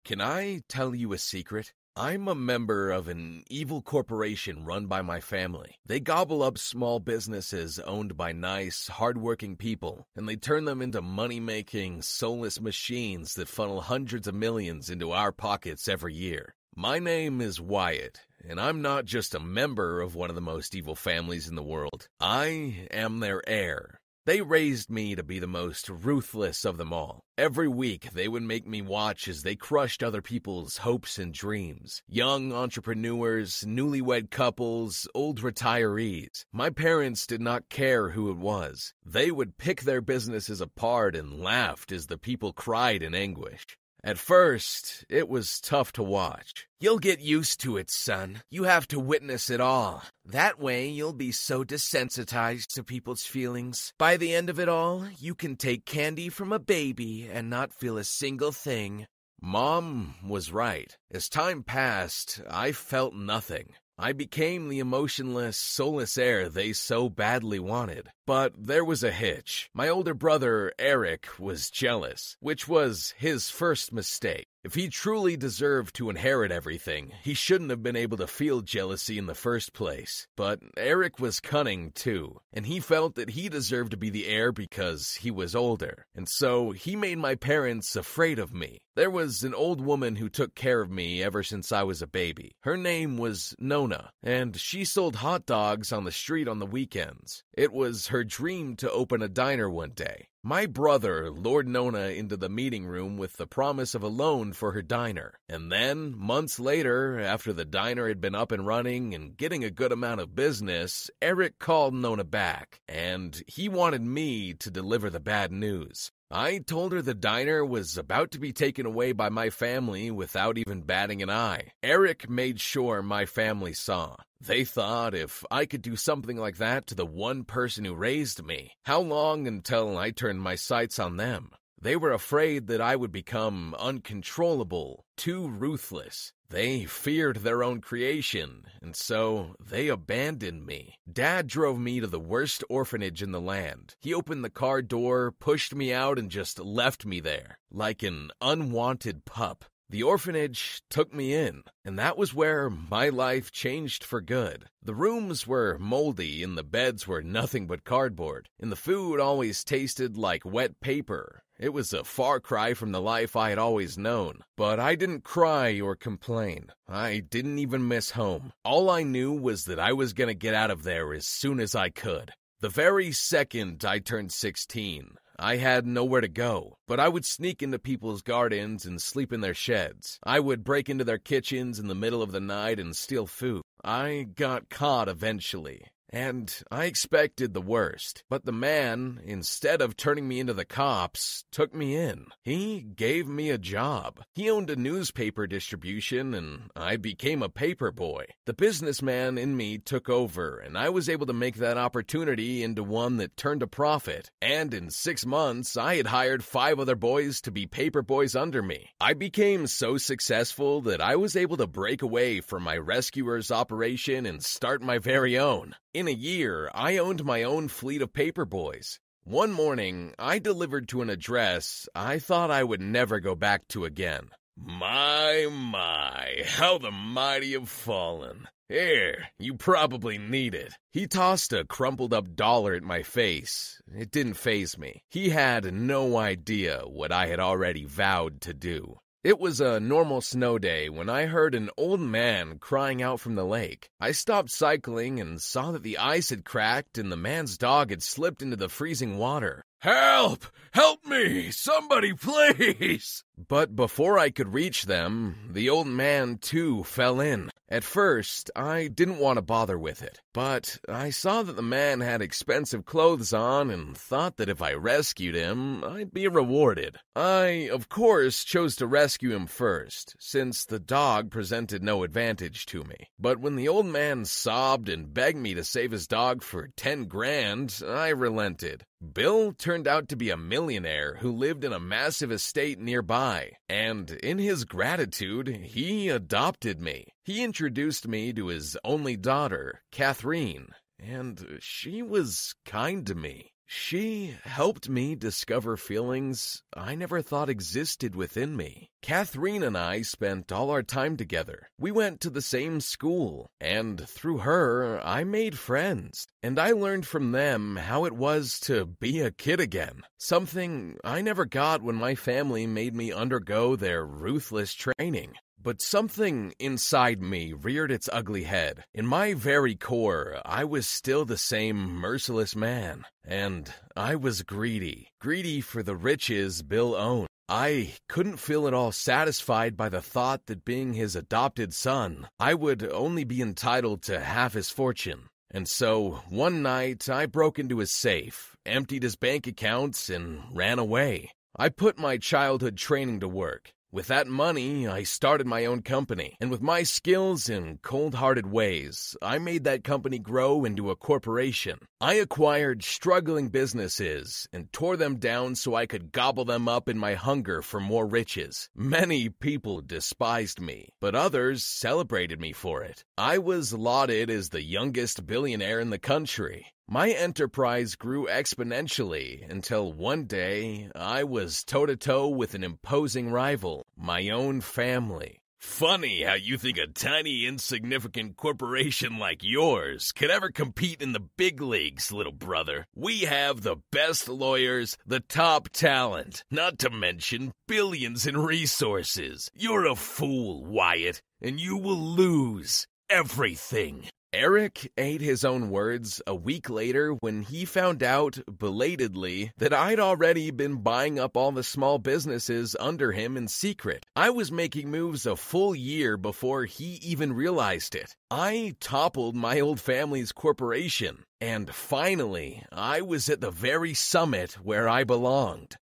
Can I tell you a secret? I'm a member of an evil corporation run by my family. They gobble up small businesses owned by nice, hardworking people, and they turn them into money-making, soulless machines that funnel hundreds of millions into our pockets every year. My name is Wyatt, and I'm not just a member of one of the most evil families in the world. I am their heir. They raised me to be the most ruthless of them all. Every week, they would make me watch as they crushed other people's hopes and dreams. Young entrepreneurs, newlywed couples, old retirees. My parents did not care who it was. They would pick their businesses apart and laughed as the people cried in anguish. At first, it was tough to watch. You'll get used to it, son. You have to witness it all. That way, you'll be so desensitized to people's feelings. By the end of it all, you can take candy from a baby and not feel a single thing. Mom was right. As time passed, I felt nothing. I became the emotionless, soulless heir they so badly wanted. But there was a hitch. My older brother, Eric, was jealous, which was his first mistake. If he truly deserved to inherit everything, he shouldn't have been able to feel jealousy in the first place. But Eric was cunning, too, and he felt that he deserved to be the heir because he was older. And so he made my parents afraid of me. There was an old woman who took care of me ever since I was a baby. Her name was Nona, and she sold hot dogs on the street on the weekends. It was her dream to open a diner one day. My brother lured Nona into the meeting room with the promise of a loan for her diner. And then, months later, after the diner had been up and running and getting a good amount of business, Eric called Nona back, and he wanted me to deliver the bad news. I told her the diner was about to be taken away by my family without even batting an eye. Eric made sure my family saw. They thought if I could do something like that to the one person who raised me, how long until I turned my sights on them? They were afraid that I would become uncontrollable, too ruthless. They feared their own creation, and so they abandoned me. Dad drove me to the worst orphanage in the land. He opened the car door, pushed me out, and just left me there, like an unwanted pup. The orphanage took me in, and that was where my life changed for good. The rooms were moldy, and the beds were nothing but cardboard, and the food always tasted like wet paper. It was a far cry from the life I had always known, but I didn't cry or complain. I didn't even miss home. All I knew was that I was going to get out of there as soon as I could. The very second I turned 16, I had nowhere to go, but I would sneak into people's gardens and sleep in their sheds. I would break into their kitchens in the middle of the night and steal food. I got caught eventually. And I expected the worst, but the man, instead of turning me into the cops, took me in. He gave me a job. He owned a newspaper distribution, and I became a paper boy. The businessman in me took over, and I was able to make that opportunity into one that turned a profit. And in 6 months, I had hired 5 other boys to be paper boys under me. I became so successful that I was able to break away from my rescuer's operation and start my very own. In a year, I owned my own fleet of paper boys. One morning, I delivered to an address I thought I would never go back to again. My, how the mighty have fallen. Here, you probably need it. He tossed a crumpled up dollar at my face. It didn't faze me. He had no idea what I had already vowed to do. It was a normal snow day when I heard an old man crying out from the lake. I stopped cycling and saw that the ice had cracked and the man's dog had slipped into the freezing water. Help! Help me! Somebody, please! But before I could reach them, the old man, too, fell in. At first, I didn't want to bother with it, but I saw that the man had expensive clothes on and thought that if I rescued him, I'd be rewarded. I, of course, chose to rescue him first, since the dog presented no advantage to me. But when the old man sobbed and begged me to save his dog for 10 grand, I relented. Bill turned out to be a millionaire who lived in a massive estate nearby, and in his gratitude, he adopted me. He introduced me to his only daughter, Catherine, and she was kind to me. She helped me discover feelings I never thought existed within me. Catherine and I spent all our time together. We went to the same school, and through her, I made friends. And I learned from them how it was to be a kid again. Something I never got when my family made me undergo their ruthless training. But something inside me reared its ugly head. In my very core, I was still the same merciless man. And I was greedy. Greedy for the riches Bill owned. I couldn't feel at all satisfied by the thought that being his adopted son, I would only be entitled to half his fortune. And so, one night, I broke into his safe, emptied his bank accounts, and ran away. I put my childhood training to work. With that money, I started my own company, and with my skills and cold-hearted ways, I made that company grow into a corporation. I acquired struggling businesses and tore them down so I could gobble them up in my hunger for more riches. Many people despised me, but others celebrated me for it. I was lauded as the youngest billionaire in the country. My enterprise grew exponentially until one day I was toe-to-toe with an imposing rival, my own family. Funny how you think a tiny, insignificant corporation like yours could ever compete in the big leagues, little brother. We have the best lawyers, the top talent, not to mention billions in resources. You're a fool, Wyatt, and you will lose everything. Eric ate his own words a week later when he found out, belatedly, that I'd already been buying up all the small businesses under him in secret. I was making moves a full year before he even realized it. I toppled my old family's corporation, and finally, I was at the very summit where I belonged.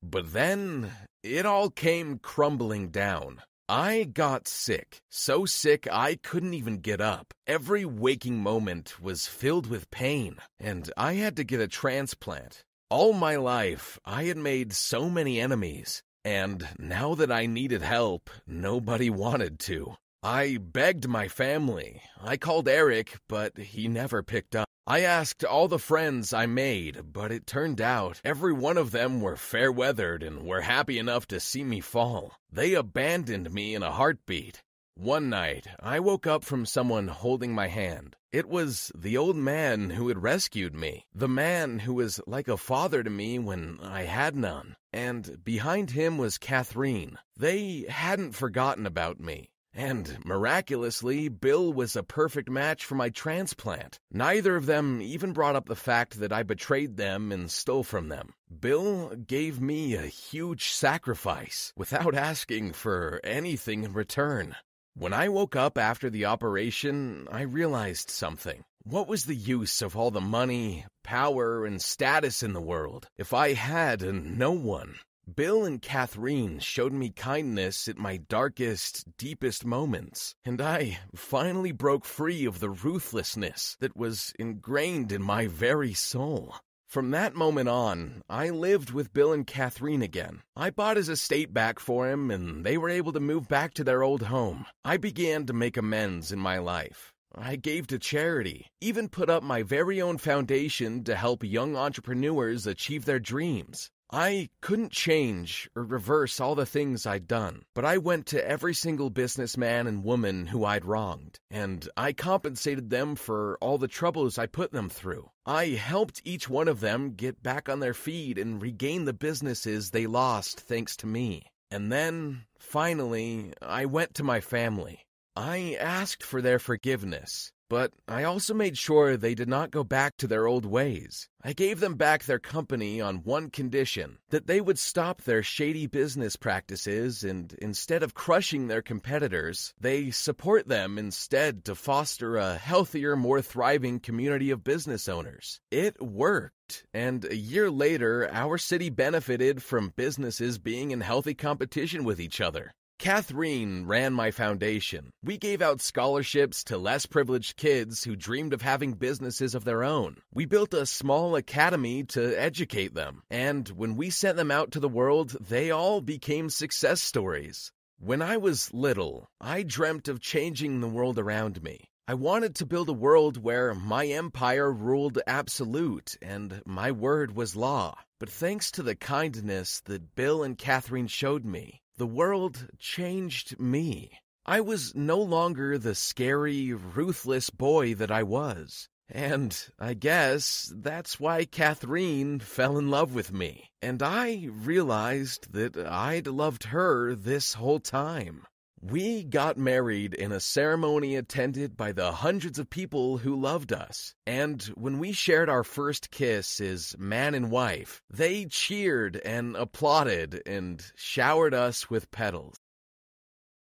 But then, it all came crumbling down. I got sick, so sick I couldn't even get up. Every waking moment was filled with pain, and I had to get a transplant. All my life, I had made so many enemies, and now that I needed help, nobody wanted to. I begged my family. I called Eric, but he never picked up. I asked all the friends I made, but it turned out every one of them were fair-weathered and were happy enough to see me fall. They abandoned me in a heartbeat. One night, I woke up from someone holding my hand. It was the old man who had rescued me, the man who was like a father to me when I had none. And behind him was Catherine. They hadn't forgotten about me. And miraculously, Bill was a perfect match for my transplant. Neither of them even brought up the fact that I betrayed them and stole from them. Bill gave me a huge sacrifice without asking for anything in return. When I woke up after the operation, I realized something. What was the use of all the money, power, and status in the world if I had no one? Bill and Catherine showed me kindness at my darkest, deepest moments, and I finally broke free of the ruthlessness that was ingrained in my very soul. From that moment on, I lived with Bill and Catherine again. I bought his estate back for him, and they were able to move back to their old home. I began to make amends in my life. I gave to charity, even put up my very own foundation to help young entrepreneurs achieve their dreams. I couldn't change or reverse all the things I'd done, but I went to every single businessman and woman who I'd wronged, and I compensated them for all the troubles I put them through. I helped each one of them get back on their feet and regain the businesses they lost thanks to me. And then, finally, I went to my family. I asked for their forgiveness. But I also made sure they did not go back to their old ways. I gave them back their company on one condition, that they would stop their shady business practices and instead of crushing their competitors, they support them instead to foster a healthier, more thriving community of business owners. It worked, and a year later, our city benefited from businesses being in healthy competition with each other. Catherine ran my foundation. We gave out scholarships to less privileged kids who dreamed of having businesses of their own. We built a small academy to educate them, and when we sent them out to the world, they all became success stories. When I was little, I dreamt of changing the world around me. I wanted to build a world where my empire ruled absolute and my word was law. But thanks to the kindness that Bill and Catherine showed me, the world changed me. I was no longer the scary, ruthless boy that I was. And I guess that's why Catherine fell in love with me. And I realized that I'd loved her this whole time. We got married in a ceremony attended by the hundreds of people who loved us. And when we shared our first kiss as man and wife, they cheered and applauded and showered us with petals.